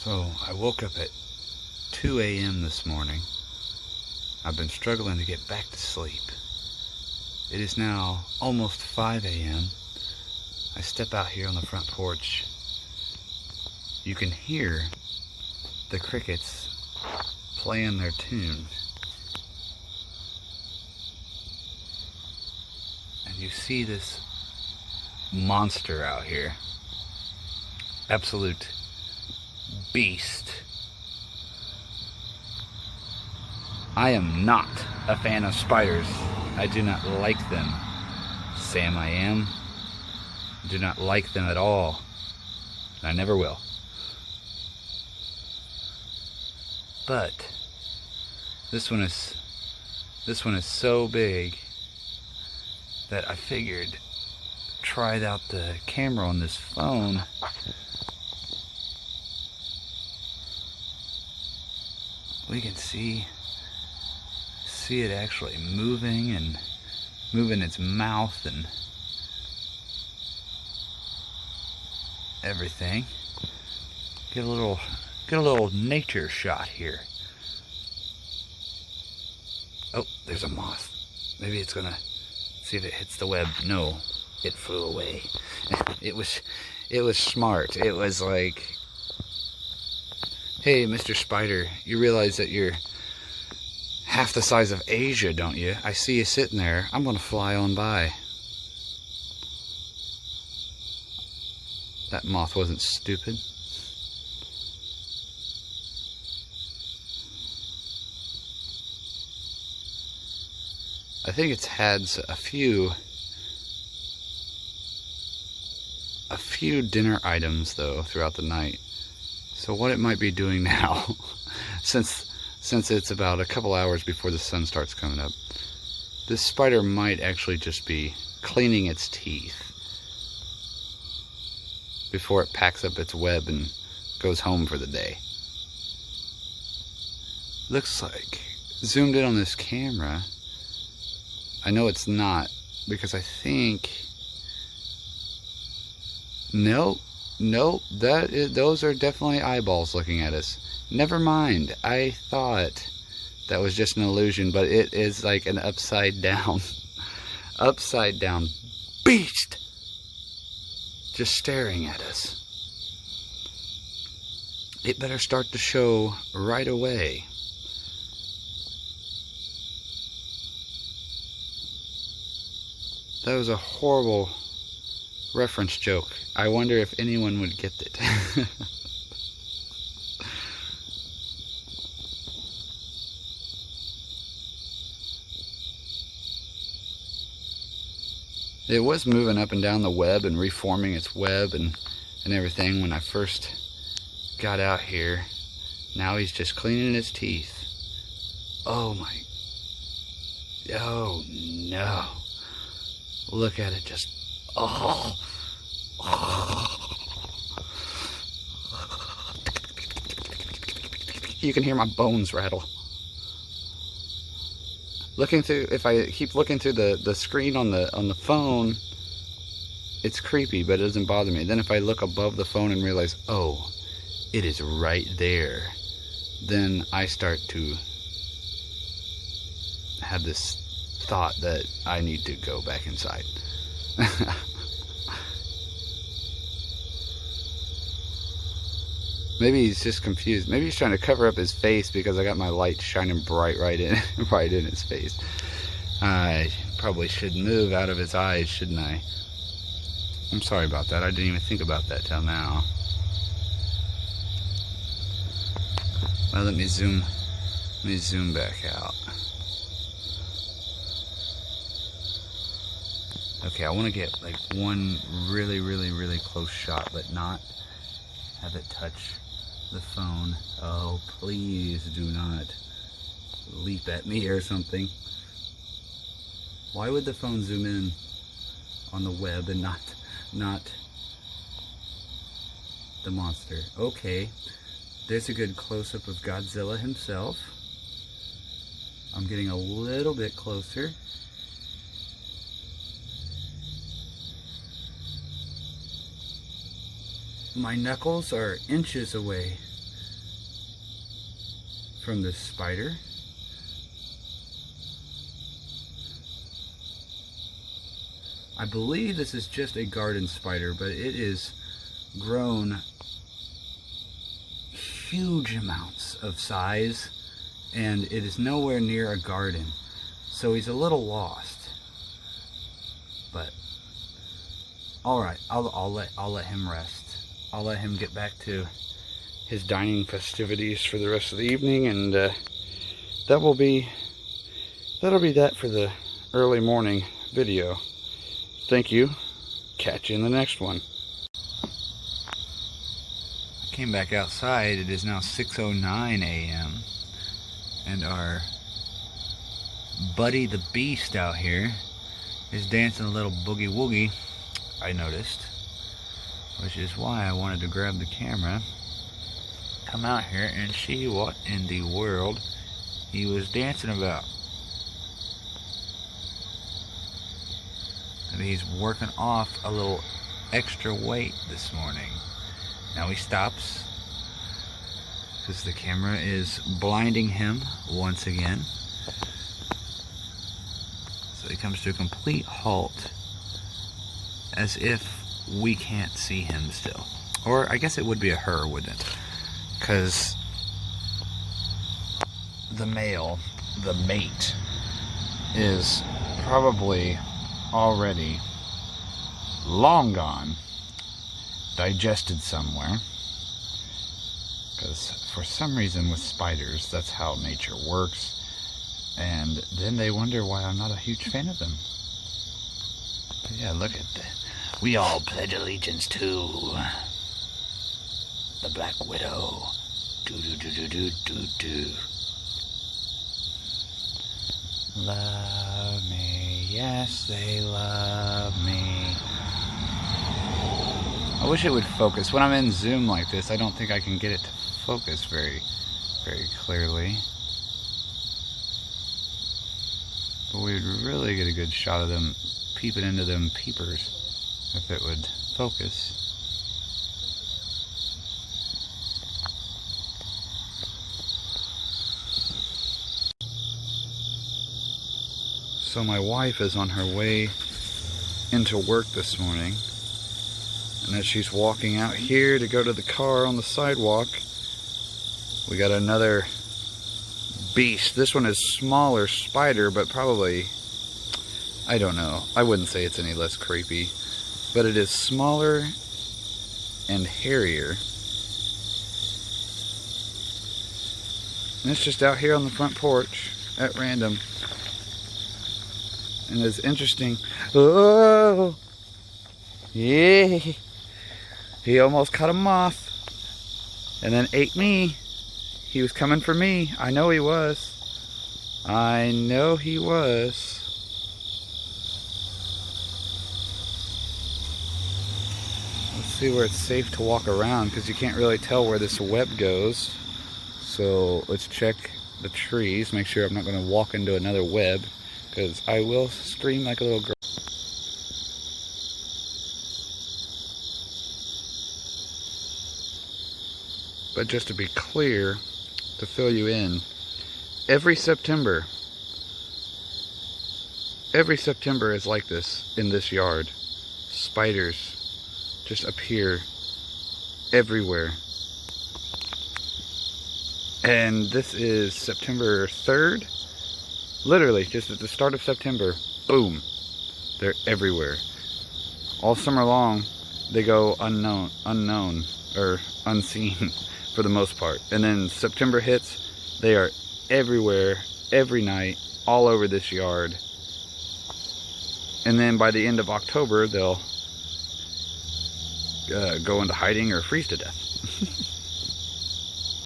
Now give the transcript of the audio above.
So I woke up at 2 a.m. this morning. I've been struggling to get back to sleep. It is now almost 5 a.m. I step out here on the front porch. You can hear the crickets playing their tune. And you see this monster out here. Absolute beast. I am not a fan of spiders. I do not like them. Sam, I am. Do not like them at all. I never will. But this one is so big that I figured tried out the camera on this phone. We can see it actually moving and moving its mouth and everything. Get a little nature shot here. Oh, there's a moth. Maybe it's gonna see if it hits the web. No, it flew away. It was smart. It was like, hey, Mr. Spider, you realize that you're half the size of Asia, don't you? I see you sitting there. I'm gonna fly on by. That moth wasn't stupid. I think it's had a few dinner items though throughout the night. So what it might be doing now, since it's about a couple hours before the sun starts coming up, this spider might actually just be cleaning its teeth before it packs up its web and goes home for the day. Looks like, zoomed in on this camera, I know it's not, because I think, nope, those are definitely eyeballs looking at us. Never mind, I thought that was just an illusion, but it is like an upside down beast just staring at us. It better start to show right away. That was a horrible reference joke. I wonder if anyone would get it. It was moving up and down the web and reforming its web and everything when I first got out here. Now he's just cleaning his teeth. Oh no. Look at it just, oh. You can hear my bones rattle. Looking through, if I keep looking through the screen on the phone, it's creepy, but it doesn't bother me. Then if I look above the phone and realize, oh, it is right there, then I start to have this thought that I need to go back inside. Maybe he's just confused. Maybe he's trying to cover up his face because I got my light shining bright right in his face. I probably should move out of his eyes, shouldn't I? I'm sorry about that. I didn't even think about that till now. Well, let me zoom back out. Okay, I want to get like one really close shot, but not have it touch the phone. Oh, please do not leap at me or something. Why would the phone zoom in on the web and not the monster? Okay, there's a good close-up of Godzilla himself. I'm getting a little bit closer. My knuckles are inches away from this spider. I believe this is just a garden spider, but it is grown huge amounts of size, and it is nowhere near a garden, so he's a little lost. But all right, I'll let him rest. I'll let him get back to his dining festivities for the rest of the evening, and that'll be that for the early morning video. Thank you. Catch you in the next one. I came back outside. It is now 6:09 a.m. and our Buddy the Beast out here is dancing a little boogie woogie, I noticed, which is why I wanted to grab the camera, come out here and see what in the world he was dancing about. And he's working off a little extra weight this morning. Now he stops because the camera is blinding him once again. So he comes to a complete halt, as if we can't see him still. Or I guess it would be a her, wouldn't it? Because the male, the mate, is probably already long gone, digested somewhere, because for some reason with spiders that's how nature works, and then they wonder why I'm not a huge fan of them. But yeah, look at that. We all pledge allegiance to the Black Widow. Do do do do do do do. Love me, yes they love me. I wish it would focus. When I'm in zoom like this, I don't think I can get it to focus very clearly. But we'd really get a good shot of them peeping into them peepers if it would focus. So my wife is on her way into work this morning, and as she's walking out here to go to the car on the sidewalk, we got another beast. This one is smaller spider, but probably, I don't know, I wouldn't say it's any less creepy, but it is smaller and hairier. And it's just out here on the front porch at random. And it's interesting. Oh, yeah. He almost cut a moth and then ate me. He was coming for me. I know he was. I know he was. Let's see where it's safe to walk around, because you can't really tell where this web goes. So let's check the trees, make sure I'm not going to walk into another web, because I will scream like a little girl. But just to be clear, to fill you in, every September is like this in this yard. Spiders just appear everywhere. And this is September 3rd. Literally, just at the start of September, boom, they're everywhere. All summer long, they go unknown, or unseen for the most part. And then September hits, they are everywhere, every night, all over this yard. And then by the end of October, they'll go into hiding or freeze to death.